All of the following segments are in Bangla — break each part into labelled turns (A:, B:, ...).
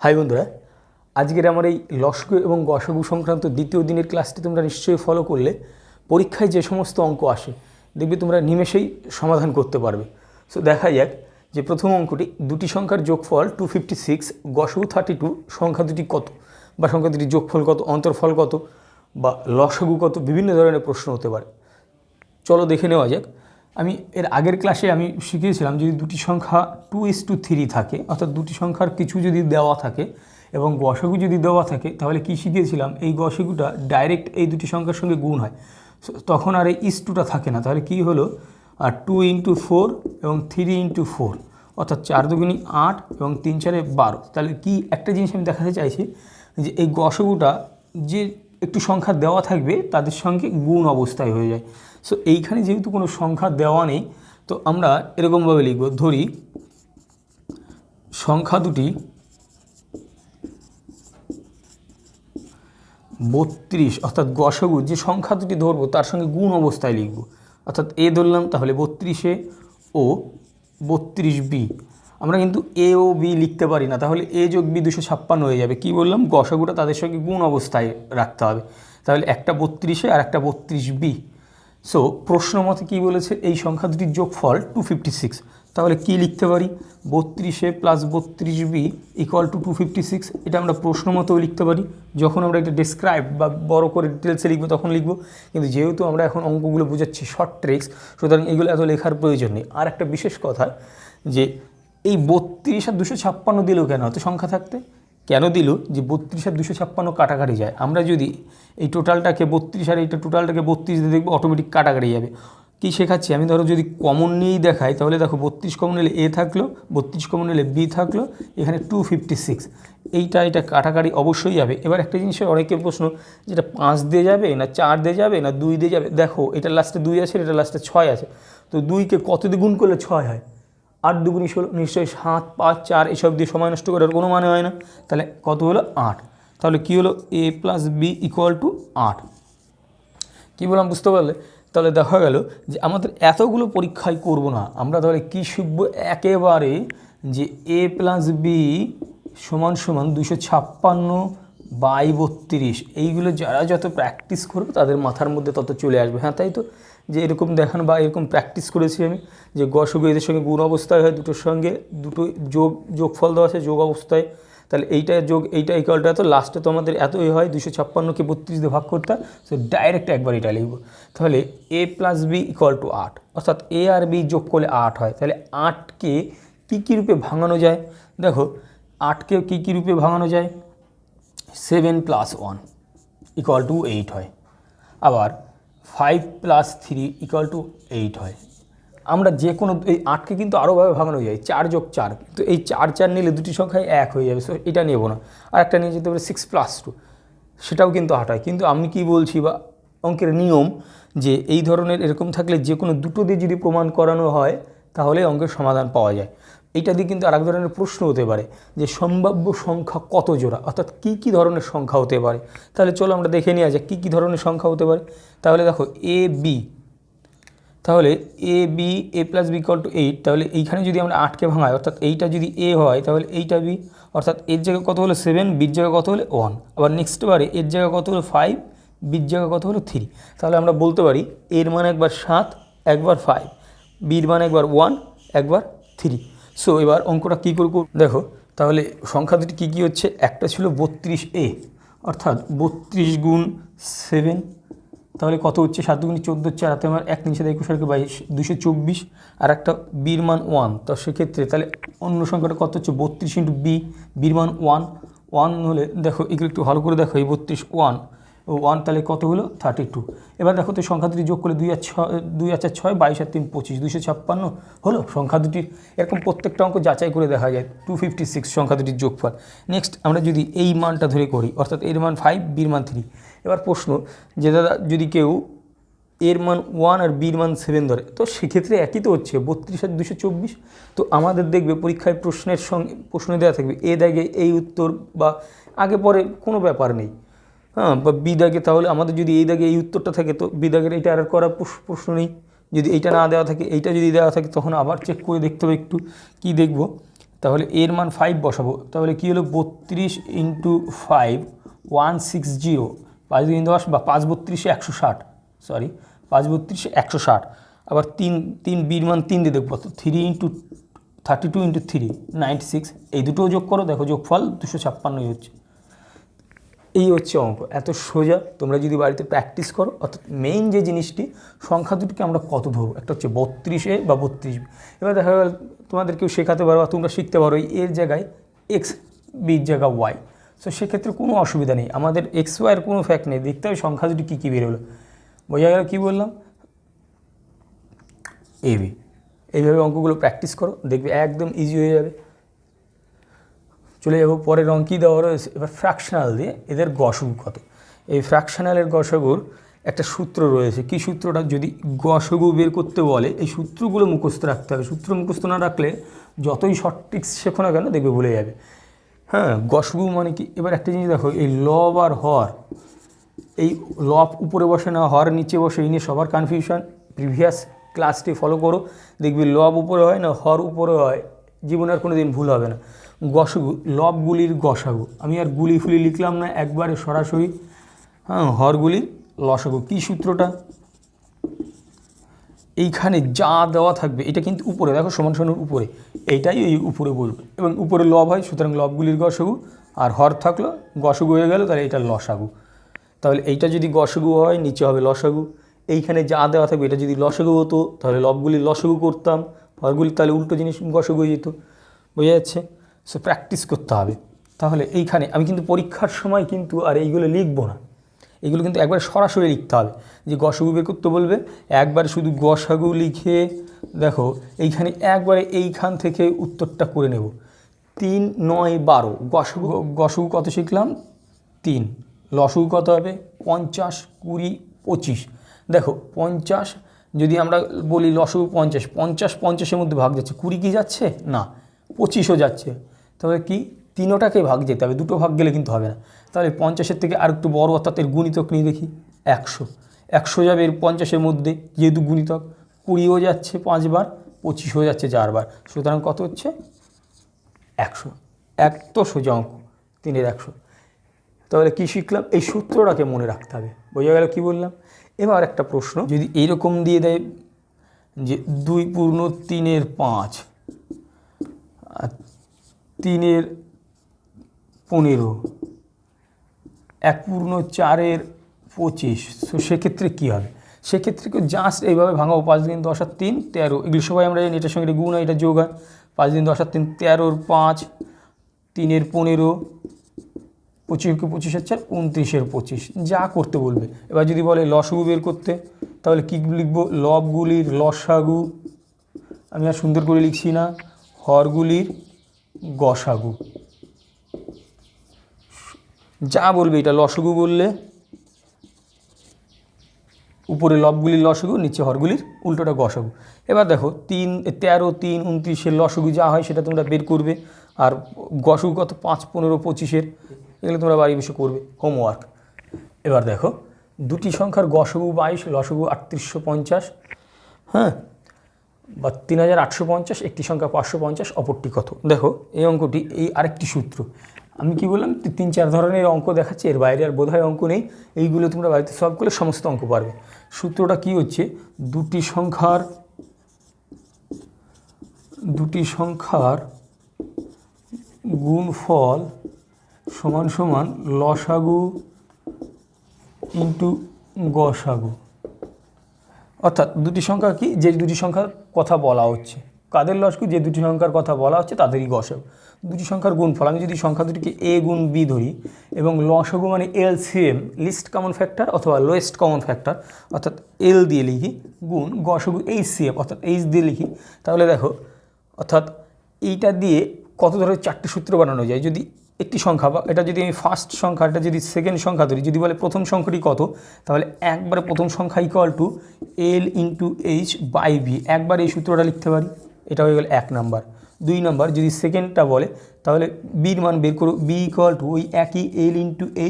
A: হাই বন্ধুরা, আজকের আমার এই লসগু এবং গসগু সংক্রান্ত দ্বিতীয় দিনের ক্লাসটি তোমরা নিশ্চয়ই ফলো করলে পরীক্ষায় যে সমস্ত অঙ্ক আসে দেখবে তোমরা নিমেষেই সমাধান করতে পারবে। সো দেখা যাক যে প্রথম অঙ্কটি, দুটি সংখ্যার যোগফল 256, গসগু 32, সংখ্যা দুটি কত, বা সংখ্যা দুটির যোগফল কত, অন্তর্ফল কত, বা লসগু কত, বিভিন্ন ধরনের প্রশ্ন হতে পারে। চলো দেখে নেওয়া যাক। আমি এর আগের ক্লাসে আমি শিখিয়েছিলাম যদি দুটি সংখ্যা 2:3 থাকে, অর্থাৎ দুটি সংখ্যার কিছু যদি দেওয়া থাকে এবং গসগু যদি দেওয়া থাকে, তাহলে কি শিখিয়েছিলাম, এই গসগুটা ডাইরেক্ট এই দুটি সংখ্যার সঙ্গে গুণ হয়, তখন আর এই ইস্টুটা থাকে না। তাহলে কি হলো, আর 2 × 4 এবং 3 × 4, অর্থাৎ 4 দুগুণী 8 এবং 3 × 4 12। তাহলে কি একটা জিনিস আমি দেখাতে চাইছি যে এই গসগুটা যে একটু সংখ্যা দেওয়া থাকবে তাদের সঙ্গে গুণ অবস্থায় হয়ে যায়। সো এইখানে যেহেতু কোনো সংখ্যা দেওয়া নেই, তো আমরা এরকমভাবে লিখব, ধরি সংখ্যা দুটি 32, অর্থাৎ গসগু যে সংখ্যা দুটি ধরবো তার সঙ্গে গুণ অবস্থায় লিখব। অর্থাৎ এ ধরলাম, তাহলে 32A ও 32B। আমরা কিন্তু এ ও বি লিখতে পারি না, তাহলে এ যোগ বি 256 হয়ে যাবে। কি বললাম, গসগুটা তাদের সঙ্গে গুণ অবস্থায় রাখতে হবে। তাহলে একটা 32A আর একটা 32B। সো প্রশ্ন মতে কী বলেছে, এই সংখ্যা দুটির যোগফল 256। তাহলে কি লিখতে পারি, 32A + 32B = 256। এটা আমরা প্রশ্ন মতেও লিখতে পারি। যখন আমরা এটা ডেসক্রাইব বা বড় করে ডিটেলসে লিখবো তখন লিখবো, কিন্তু যেহেতু আমরা এখন অঙ্কগুলো বোঝাচ্ছি শর্ট ট্রিক্স, সুতরাং এগুলো এত লেখার প্রয়োজন নেই। আর একটা বিশেষ কথা, যে এই 32 আর 256 দিলেও কেন, এত সংখ্যা থাকতে কেন দিল, যে 32 আর 256 কাটাকাটি যায়। আমরা যদি এই টোটালটাকে 32 আর এইটা টোটালটাকে 32 দিয়ে দেখবো, অটোমেটিক কাটাকাটি যাবে। কী শেখাচ্ছি আমি, ধরো যদি কমন নিয়েই দেখাই, তাহলে দেখো 32 কমন নিলে এ থাকলো, 32 কমন নিলে বি থাকলো, এখানে 256। এটা কাটাকাটি অবশ্যই যাবে। এবার একটা জিনিসের অনেকের প্রশ্ন, যেটা 5 দিয়ে যাবে না 4 দিয়ে যাবে না 2 দিয়ে যাবে। দেখো এটা লাস্টে 2 আছে, এটা লাস্টে 6 আছে, তো 2কে কত দিয়ে গুণ করলে 6 হয়? 8 দুগুণী 16, নিশ্চয়ই 7, 5, 4 এসব দিয়ে সময় নষ্ট করার কোনো মানে হয় না। তাহলে কত হলো? 8। তাহলে কী হলো, a + b = 8। কী বললাম বুঝতে পারলে? তাহলে দেখা গেল যে আমাদের এতগুলো পরীক্ষায় করব না, আমরা তাহলে কী শিখবো একেবারে, যে a + b = 256/32। এইগুলো যারা যত প্র্যাকটিস করবে তাদের মাথার মধ্যে তত চলে আসবে। হ্যাঁ তাই তো, যে এরকম দেখান বা এরকম প্র্যাকটিস করেছি আমি, যে গসগু এদের সঙ্গে গুণ অবস্থায় হয়, দুটোর সঙ্গে দুটো যোগফল দেওয়া আছে যোগ অবস্থায়। তাহলে এইটা যোগ এইটা ইকুয়ালটা, তো লাস্টে তো আমাদের এতই হয়, 256কে 32 দিয়ে ভাগ করতে হয়। সো ডাইরেক্ট একবার এটা লিখব। তাহলে a + b = 8, অর্থাৎ a আর b যোগ করলে 8 হয়। তাহলে 8কে কী রূপে ভাঙানো যায়? দেখো 8কে কী রূপে ভাঙানো যায়, 7 + 1 = 8 হয়। আবার 5 + 3 = 8 হয়। আমরা যে কোনো এই 8কে কিন্তু আরোভাবে ভাঙানো যায়, 4 + 4, তো এই 4 4 নিলে দুটি সংখ্যায় 1 হয়ে যাবে। সো এটা নেব না। আর একটা নিয়ে যেতে পারে 6 + 2, সেটাও কিন্তু 8 হয়। কিন্তু আমি কি বলছি, বা অঙ্কের নিয়ম, যে এই ধরনের এরকম থাকলে যে কোনো দুটো দিয়ে যদি প্রমাণ করানো হয় তাহলে অঙ্কের সমাধান পাওয়া যায়। এইটা দিয়ে কিন্তু আরেক ধরনের প্রশ্ন হতে পারে, যে সম্ভাব্য সংখ্যা কত জোড়া, অর্থাৎ কী ধরনের সংখ্যা হতে পারে। তাহলে চলো আমরা দেখে নেওয়া যাক কী ধরনের সংখ্যা হতে পারে। তাহলে দেখো a b, তাহলে a b a + b = 8। তাহলে এইখানে যদি আমরা 8কে ভাঙাই, অর্থাৎ এইটা যদি a হয় তাহলে এইটা b, অর্থাৎ এর জায়গায় কত হলো 7, বির জায়গায় কত হলো 1। আবার নেক্সট বারে এর জায়গায় কত হলো 5, বির জায়গায় কত হলো 3। তাহলে আমরা বলতে পারি এর মান একবার 7, একবার 5, বির মান একবার 1, একবার 3। সো এবার অঙ্কটা কী করে দেখো, তাহলে সংখ্যা দুটি কী হচ্ছে, একটা ছিল 32A, অর্থাৎ 32 × 7, তাহলে কত হচ্ছে, 7 দুগুণী 14, 4 হাতে আমার 1 3 21 আর 22, 224। আর একটা বির মান 1, তো সেক্ষেত্রে তাহলে অন্য সংখ্যাটা কত হচ্ছে, 32 × b, বির মান 1 হলে দেখো একটু ভালো করে দেখো, এই 32 1 তাহলে কত হলো 32। এবার দেখো তো সংখ্যা দুটি যোগ করলে 2 আর 6, 22 আর 3 25, 256 হলো সংখ্যা দুটির। এরকম প্রত্যেকটা অঙ্ক যাচাই করে দেখা যায় 256 সংখ্যা দুটির যোগফল। নেক্সট আমরা যদি এই মানটা ধরে করি, অর্থাৎ এর মান 5, বির মান 3। এবার প্রশ্ন, যে দাদা যদি কেউ এর মান 1 আর বির মান 7 ধরে, তো সেক্ষেত্রে একই তো হচ্ছে 32 আর 224। তো আমাদের দেখবে পরীক্ষায় প্রশ্নের সঙ্গে প্রশ্ন দেওয়া থাকবে এ দাগে এই উত্তর, বা আগে পরে কোনো ব্যাপার নেই, হ্যাঁ, বা বি দাগে। তাহলে আমাদের যদি এই দাগে এই উত্তরটা থাকে, তো বি দাগের এইটা আর করার প্রশ্ন নেই। যদি এইটা না দেওয়া থাকে, এইটা যদি দেওয়া থাকে, তখন আবার চেক করে দেখতে হবে একটু। কি দেখব, তাহলে এর মান 5 বসাবো, তাহলে কী হলো 32 × 5 160, 5 × 10 বা 5 32 160, সরি 5 32 160, আবার 3 বির মান 3 দিয়ে দেখবো, তো 3 × 32 × 3 96, এই দুটোও যোগ করো, দেখো যোগফল 256 হচ্ছে। এই হচ্ছে অঙ্ক, এত সোজা। তোমরা যদি বাড়িতে প্র্যাকটিস করো, অর্থাৎ মেইন যে জিনিসটি সংখ্যা দুটিকে আমরা কত ধরবো, একটা হচ্ছে 32A বা 32B। এবার দেখা গেল তোমাদের কেউ শেখাতে পারো বা তোমরা শিখতে পারো এর জায়গায় এক্স, বির জায়গা ওয়াই, সো সেক্ষেত্রে কোনো অসুবিধা নেই, আমাদের এক্স ওয়াইয়ের কোনো ফ্যাক্ট নেই, দেখতে হবে সংখ্যা দুটি কী কী বেরোলো। বোঝা গেল কী বললাম? এবি। এইভাবে অঙ্কগুলো প্র্যাকটিস করো, দেখবে একদম ইজি হয়ে যাবে। চলে যাবো পরের অঙ্ক। কী দেওয়া রয়েছে এবার ফ্র্যাকশনাল দিয়ে এদের গসগু কত। এই ফ্র্যাকশনালের গসগুর একটা সূত্র রয়েছে। কী সূত্রটা? যদি গসগু বের করতে বলে এই সূত্রগুলো মুখস্থ রাখতে হবে। সূত্র মুখস্থ না রাখলে যতই শর্ট ট্রিক্স শেখো না কেন দেখবে ভুলে যাবে। হ্যাঁ, গসগু মানে কি? এবার একটা জিনিস দেখো, এই লব আর হর, এই লব উপরে বসে না হর নিচে বসে, এই নিয়ে সবার কনফিউশন। প্রিভিয়াস ক্লাসটি ফলো করো, দেখবি লব উপরে হয় না হর উপরে হয়, জীবনে আর কোনো দিন ভুল হবে না। গসগু, লবগুলির গসাগু, আমি আর গুলি ফুলি লিখলাম না, একবারে সরাসরি হ্যাঁ হরগুলির লসাগু। কী সূত্রটা? এইখানে যা দেওয়া থাকবে এটা কিন্তু উপরে, দেখো সমান সমানের উপরে, এইটাই এই উপরে বলবে, এবং উপরে লব হয়, সুতরাং লবগুলির গসাগু, আর হর থাকলো গসাগু হয়ে গেল, তাহলে এটা লসাগু। তাহলে এইটা যদি গসাগু হয় নিচে হবে লসাগু। এইখানে যা দেওয়া থাকবে এটা যদি লসাগু হতো তাহলে লবগুলির লসাগু করতাম, হরগুলি তাহলে উল্টো জিনিস গসাগু হয়ে যেত। বোঝা যাচ্ছে? সো প্র্যাকটিস করতে হবে। তাহলে এইখানে আমি কিন্তু পরীক্ষার সময় কিন্তু আর এইগুলো লিখবো না, এগুলো কিন্তু একবার সরাসরি লিখতে হবে। যে গসাগু বের করতে বলবে একবারে শুধু গসাগু লিখে দেখো এইখানে একবারে এইখান থেকে উত্তরটা করে নেব। 3 9 12 গসাগু, গসাগু কত শিখলাম? 3। লসাগু কত হবে? 50 20 25। দেখো 50 যদি আমরা বলি লসাগু 50, 50 50-এর মধ্যে ভাগ যাচ্ছে, 20 কি যাচ্ছে না, 25ও যাচ্ছে, তবে কি তিনোটাকে ভাগ যেতে হবে, দুটো ভাগ গেলে কিন্তু হবে না। তাহলে 50-এর থেকে আর একটু বড়, অর্থাৎ এর গুণিতক নিয়ে দেখি 100, 100 যাবে এর 50-এর মধ্যে, যেহেতু গুণিতক 20ও যাচ্ছে 5 বার, 25ও যাচ্ছে 4 বার, সুতরাং কত হচ্ছে? 100। এক তো সোজা অঙ্ক, 3 এর 100। তাহলে কী শিখলাম? এই সূত্রটাকে মনে রাখতে হবে। বোঝা গেল কী বললাম? এবার একটা প্রশ্ন যদি এইরকম দিয়ে দেয় যে 2 পূর্ণ 3 এর 5 আর 3 এর 15, 1 পূর্ণ 4 এর 25, তো সেক্ষেত্রে কী হবে? সেক্ষেত্রে কেউ জাস্ট এইভাবে ভাঙাবো, 5 × 10 = 3 13, এগুলো সবাই আমরা জানি, এটার সঙ্গে এটা গুণ হয়, এটা যোগ হয়, 5 × 10 = 3 13 × 5, 3 এর 15, 25 × 25 = 4, 29 এর 25, যা করতে বলবে। এবার যদি বলে লসাগু বের করতে, তাহলে কী লিখবো? লবগুলির লসাগু, আমি আর সুন্দর করে লিখছি না, হরগুলির গসাগু, যা বলবে এটা লসাগু বললে উপরে লবগুলির লসাগু, নিচে হরগুলির উল্টোটা গসাগু। এবার দেখো 3 13 3 29-এর লসাগু যা হয় সেটা তোমরা বের করবে, আর গসাগু কত? 5 15 25-এর, এগুলো তোমরা বাড়ি বসে করবে, হোমওয়ার্ক। এবার দেখো দুটি সংখ্যার গসাগু 22, লসাগু 3850, হ্যাঁ, বা 3850, একটি সংখ্যা 550, অপরটি কত? দেখো এই অঙ্কটি, এই আরেকটি সূত্র, আমি কি বললাম 3-4 ধরনের অঙ্ক দেখাচ্ছি, এর বাইরে আর বোধহয় অঙ্ক নেই, এইগুলো তোমরা বাড়িতে সলভ করলে সমস্ত অঙ্ক পারবে। সূত্রটা কি হচ্ছে? দুটি সংখ্যার গুণফল সমান সমান লসাগু ইন্টু গসাগু। অর্থাৎ দুটি সংখ্যা কি? যে দুটি সংখ্যার কথা বলা হচ্ছে, কাদের লসাগু? যে দুটি সংখ্যার কথা বলা হচ্ছে তাদেরই গসাগু। দুটি সংখ্যার গুণফল, আমি যদি সংখ্যা দুটিকে a গুণ b ধরি, এবং লসাগু মানে LCM, লিস্ট কমন ফ্যাক্টর অথবা লোয়েস্ট কমন ফ্যাক্টর, অর্থাৎ L দিয়ে লিখি, গুণ গসাগু HCF অর্থাৎ H দিয়ে লিখি, তাহলে দেখো অর্থাৎ এইটা দিয়ে কত ধরনের 4টে সূত্র বানানো যায়। যদি একটি সংখ্যা, বা এটা যদি আমি ফার্স্ট সংখ্যা, এটা যদি সেকেন্ড সংখ্যা ধরি, যদি বলে প্রথম সংখ্যাটি কত, তাহলে একবারে প্রথম সংখ্যা = L × H/B, একবার এই সূত্রটা লিখতে পারি, এটা হয়ে গেল 1 নাম্বার। 2 নাম্বার যদি সেকেন্ডটা বলে, তাহলে বির মান বের করো, B = ওই একই L ×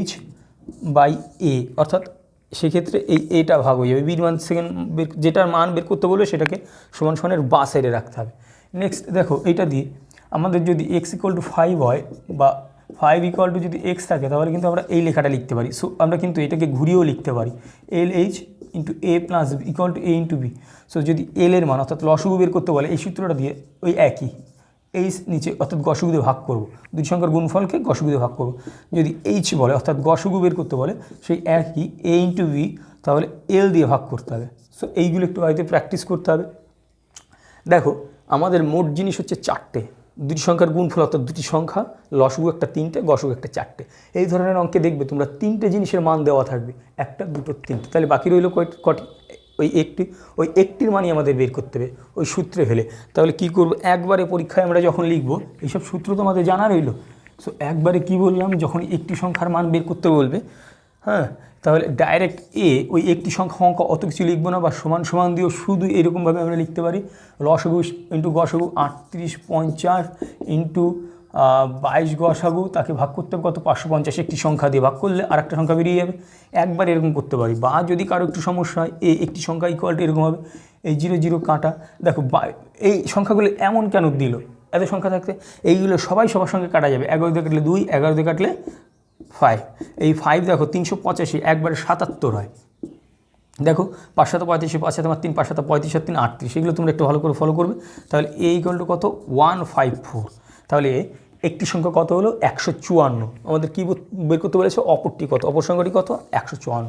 A: H/A, অর্থাৎ সেক্ষেত্রে এই এটা ভাগ হয়ে যাবে, বির মান সেকেন্ড যেটার মান বের করতে বলবে সেটাকে সমান সমানের বা সাইডে রাখতে হবে। নেক্সট দেখো এইটা দিয়ে আমাদের যদি এক্স ইকুয়াল টু 5 হয় বা 5 ইকুয়াল টু যদি এক্স থাকে তাহলে কিন্তু আমরা এই লেখাটা লিখতে পারি। সো আমরা কিন্তু এটাকে ঘুরিয়েও লিখতে পারি, L H into A plus B equal to A into B. So যদি এল এর মান অর্থাৎ লসগু বের করতে বলে এই সূত্রটা দিয়ে ওই একই এইচ নিচে অর্থাৎ গসগু দিয়ে ভাগ করব, দুটি সংখ্যার গুণফলকে গসগু দিয়ে ভাগ করব। যদি এইচ বলে অর্থাৎ গসগু বের করতে বলে সেই একই এ ইন্টু বি, তাহলে এল দিয়ে ভাগ করতে হবে। সো এইগুলো একটু হয়তো প্র্যাকটিস করতে হবে। দেখো আমাদের মোট জিনিস হচ্ছে 4টে, দুটি সংখ্যার গুণফল অর্থাৎ দুটি সংখ্যা, লসগু একটা 3টে, গসগু একটা 4টে। এই ধরনের অঙ্কে দেখবে তোমরা 3টে জিনিসের মান দেওয়া থাকবে, 1টা 2টো 3টে, তাহলে বাকি রইল কটি? ওই একটির মানই আমাদের বের করতে হবে ওই সূত্রে ফেলে। তাহলে কি করব, একবারে পরীক্ষায় আমরা যখন লিখব এইসব সূত্র তো আমাদের জানা রইল। সো একবারে কি বললাম, যখন একটি সংখ্যার মান বের করতে বলবে, হ্যাঁ, তাহলে ডাইরেক্ট ওই একটি সংখ্যা অঙ্ক অত কিছু লিখবো না, বা সমান সমান দিয়েও শুধু এরকমভাবে আমরা লিখতে পারি লসগু ইন্টু গসগু 38 50 ইন্টু 22 গসাগু, তাকে ভাগ করতে হবে কত 550, একটি সংখ্যা দিয়ে ভাগ করলে আর একটা সংখ্যা বেরিয়ে যাবে। একবার এরকম করতে পারি। বা যদি কারো একটু সমস্যা হয় একটি সংখ্যা ইকুয়াল টু এরকম হবে, এই 0 0 কাটা। দেখো এই সংখ্যাগুলো এমন কেন দিল, এত সংখ্যা থাকতে এইগুলো সবার সঙ্গে কাটা যাবে। 11 দিয়ে কাটলে 2, 11 দিয়ে কাটলে 5, এই 5 দেখো 385 একবারে 77 হয়। দেখো 5 7 35, 5 7 3, 5 7 35 আর 3 38, এগুলো তোমরা একটু ভালো করে ফলো করবে। তাহলে এ ইকুয়াল টু কত 154। তাহলে একটি সংখ্যা কত হলো 154। আমাদের কী বের করতে বলেছে, অপরটি কত, অপর সংখ্যাটি কত 154।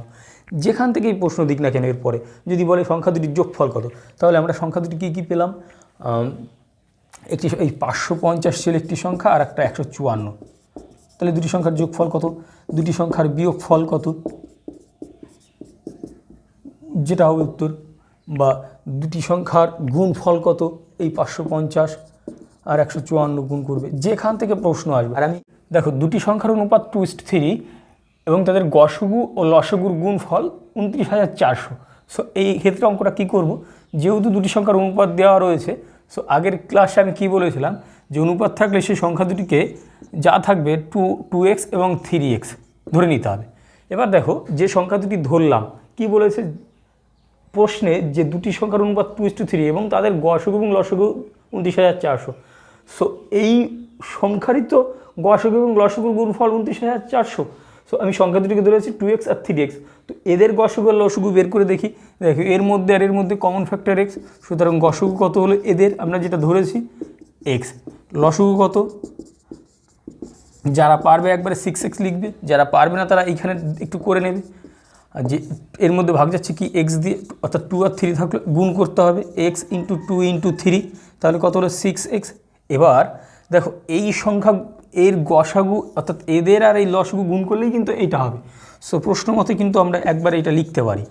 A: যেখান থেকেই প্রশ্ন দিক না কেন এরপরে যদি বলে সংখ্যা দুটির যোগফল কত, তাহলে আমরা সংখ্যা দুটি কী পেলাম, একটি এই 550 ছিল একটি সংখ্যা আর একটা 154। তাহলে দুটি সংখ্যার যোগফল কত, দুটি সংখ্যার বিয়োগফল কত, যেটা হবে উত্তর। বা দুটি সংখ্যার গুণফল কত, এই 550 আর 154 গুণ করবে, যেখান থেকে প্রশ্ন আসবে। আর আমি দেখো দুটি সংখ্যার অনুপাত 2:3 এবং তাদের গসগু ও লসগুর গুণফল 29,400। সো এই ক্ষেত্রে অঙ্কটা কী করব, যেহেতু দুটি সংখ্যার অনুপাত দেওয়া রয়েছে, সো আগের ক্লাসে আমি কী বলেছিলাম যে অনুপাত থাকলে সেই সংখ্যা দুটিকে যা থাকবে 2x এবং 3x ধরে নিতে হবে। এবার দেখো যে সংখ্যা দুটি ধরলাম, কি বলেছে প্রশ্নে, যে দুটি সংখ্যার অনুপাত 2:3 এবং তাদের গসগু এবং লসগু 29,400। সো এই সংখ্যারই তো গসগু এবং লসগুর গুণফল 29,400। সো আমি সংখ্যা দুটিকে ধরেছি 2x আর 3x। তো এদের গসগু আর লসগু বের করে দেখি। দেখো এর মধ্যে আর এর মধ্যে কমন ফ্যাক্টর x, সুতরাং গসগু কত হলো এদের, আমরা যেটা ধরেছি x, লসগু কত, যারা পারবে একবারে 6x লিখবে, যারা পারবে না তারা এইখানে একটু করে নেবে। আর যে এর মধ্যে ভাগ যাচ্ছে কি x দিয়ে, অর্থাৎ 2 আর 3 থাকলে গুণ করতে হবে, x ইন্টু 2 ইন্টু 3, তাহলে কত হলো 6x। এবার দেখো এই সংখ্যা এর গসাগু অর্থাৎ এদের আর এই লসগু গুণ করলেই কিন্তু এইটা হবে। সো প্রশ্ন মতে কিন্তু আমরা একবার এটা লিখতে পারি।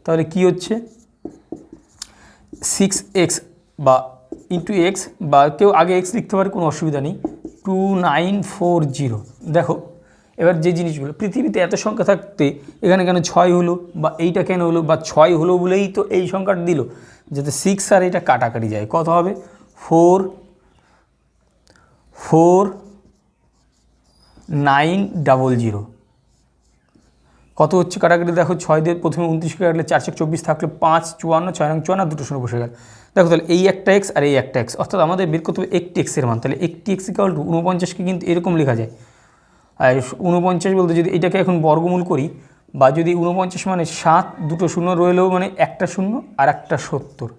A: তাহলে কি হচ্ছে 6x বা ইন্টু x, বা কেউ আগে x লিখতে পারে, কোনো অসুবিধা নেই, 2940। দেখো এবার যে জিনিসগুলো পৃথিবীতে এত সংখ্যা থাকতে এখানে কেন 6 হলো, বা এইটা কেন হলো, বা 6 হলো বলেই তো এই সংখ্যাটা দিল, যাতে 6 আর এটা কাটাকাটি যায়, কত হবে 44900। কত হচ্ছে কাটাকাটি, দেখো 6 দিয়ে প্রথমে 29 কাটলে 4 24 থাকলে 5 54, 6 54 দুটো শূন্য বসে গেল। দেখো তাহলে এই একটা x আর এই একটা x, অর্থাৎ আমাদের বের করতে হবে একটি x এর মান। তাহলে একটি x ইকুয়াল টু 49কে কিন্তু এরকম লেখা যায়। আর 49 বলতে যদি এটাকে এখন বর্গমূল করি, বা যদি 49 মানে 7 দুটো শূন্য রইলেও মানে একটা শূন্য আর একটা 70,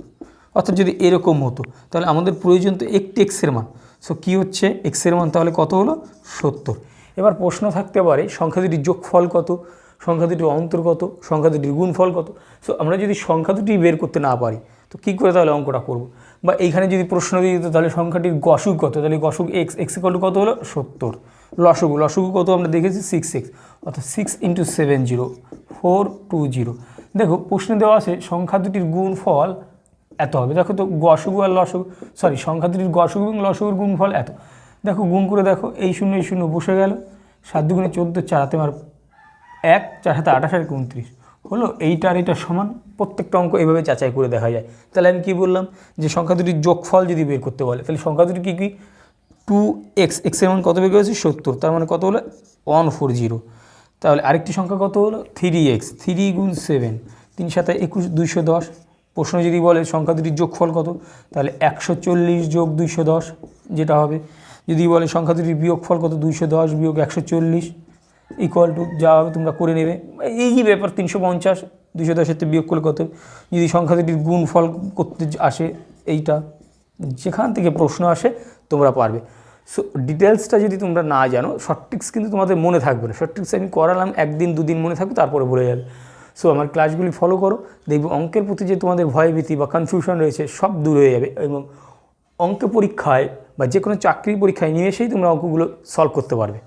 A: অর্থাৎ যদি এরকম হতো তাহলে আমাদের প্রয়োজন তো একটি x এর মান। সো কী হচ্ছে x এর মান, তাহলে কত হলো 70। এবার প্রশ্ন থাকতে পারে সংখ্যা দুটির যোগফল কত, সংখ্যা দুটির অন্তর কত, সংখ্যা দুটির গুণফল কত। সো আমরা যদি সংখ্যা দুটি বের করতে না পারি তো কী করে তাহলে অঙ্কটা করব। বা এইখানে যদি প্রশ্ন দিয়ে দিত তাহলে সংখ্যাটির গসুগ কত, তাহলে গসুগ x ইকুয়াল টু কত হলো 70। লসগু কত আমরা দেখেছি 6x, অর্থাৎ 6 ইন্টু 70 420। দেখো প্রশ্নে দেওয়া আছে সংখ্যা দুটির গুণফল এত হবে। দেখো তো গসগু আর লসগু, সংখ্যা দুটির গসগু এবং লসগুর গুণফল এত। দেখো গুণ করে দেখো, এই শূন্য বসে গেল, 7 দুগুণে 14, 4 হাতে আমার 1, 4 হাতে 28 আর 29 হলো। এইটা আর এটা সমান, প্রত্যেকটা অঙ্ক এইভাবে যাচাই করে দেখা যায়। তাহলে আমি কী বললাম, যে সংখ্যা দুটির যোগফল যদি বের করতে বলে তাহলে সংখ্যা দুটি কী 2x, x এর মান কত বের করেছি 70, তার মানে কত হলো 140। তাহলে আরেকটি সংখ্যা কত হলো 3x, 3 গুণ 7, 3 7 21 210। প্রশ্ন যদি বলে সংখ্যা দুটির যোগফল কত, তাহলে 140 যোগ 210 যেটা হবে। যদি বলে সংখ্যা দুটির বিয়োগফল কত, 210 বিয়োগ 140 ইকুয়াল টু যা হবে তোমরা করে নেবে। এই যে ব্যাপার 350 210 বিয়োগ করলে কত। যদি সংখ্যা দুটির গুণফল করতে আসে, এইটা যেখান থেকে প্রশ্ন আসে তোমরা পারবে। সো ডিটেলসটা যদি তোমরা না জানো, শর্ট ট্রিক্স কিন্তু তোমাদের মনে থাকবে না। শর্ট ট্রিক্স আমি করালাম, একদিন দুদিন মনে থাকবে, তারপরে ভুলে যাবে। সো আমার ক্লাসগুলি ফলো করো, দেখবে অঙ্কের প্রতি যে তোমাদের ভয়ভীতি বা কনফিউশন রয়েছে সব দূর হয়ে যাবে, এবং অঙ্ক পরীক্ষায় বা যে কোনো চাকরির পরীক্ষায় নিমেষেই তোমরা অঙ্কগুলো সলভ করতে পারবে।